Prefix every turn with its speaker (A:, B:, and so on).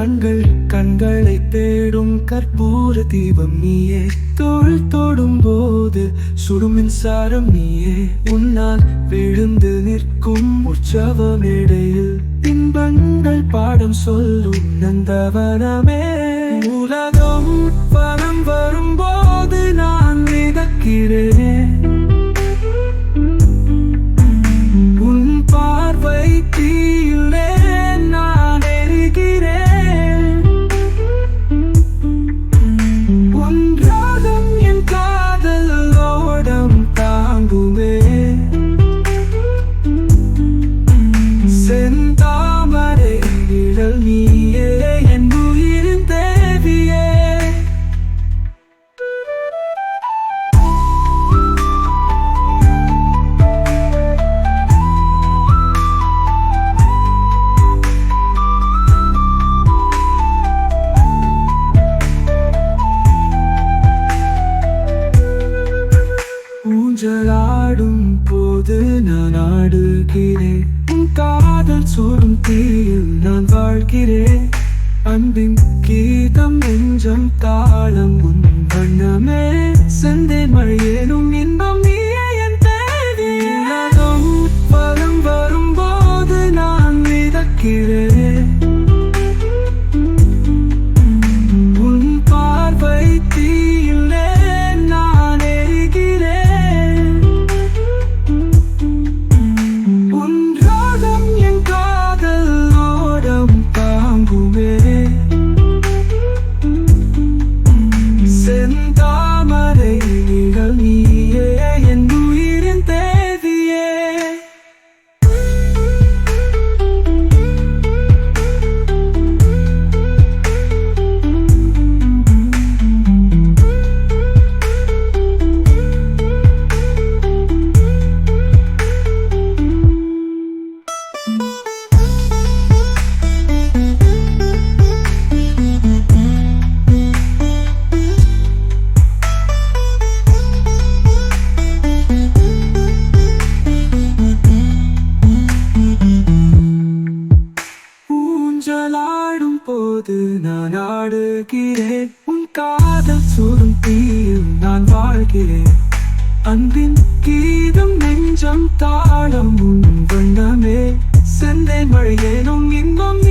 A: கண்களை தேடும் கற்பூர தீபம் நீயே. தோள் தொடும் போது சுடும் மின்சாரம் நீயே. உன்னால் விழுந்து நிற்கும் உற்சவ மேடையில் இன்பங்கள் பாடம் சொல்லும் நந்தவனமே. உலகம் வரம் வரும்போது நான் மிதக்கிறேன். உன் பார்வை தீயிலே நான் எரிகிறேன். உன் ராகம் என் காதல் ஓடம் தாங்குமே. செந்தாமரை நிழல் நீயே என் உயிரின் தேவியே. ஊஞ்சலாடும் போது நான் ஆடுகிறேன். உன் காதல் சூடும் தீயில் நான் வாழ்கிறேன். அன்பின் கீதம் நெஞ்சம் தாளம் உன் வண்ணமே. செந்தேன் மழையேனும் இன்பம் நீயே என் தேவி. உலகம் வலம் வரும்போது நான் மிதக்கிறேன். உன் பார்வை தீயிலே நான் எரிகிறேன். உன் ராகம் என் காதல் ஓடம் தாங்குமே. செந்தாமரை நிழல் நீயே என் உயிரின் தேவியே. ஊஞ்சலாடும் போது நான் ஆடுகிறேன். உன் காதல் சூடும் தீயில் நான் வாழ்கிறேன். அன்பின் கீதம் நெஞ்சம் தாளம் உன் வண்ணமே. செந்தேன் மழையேனும் இன்பம்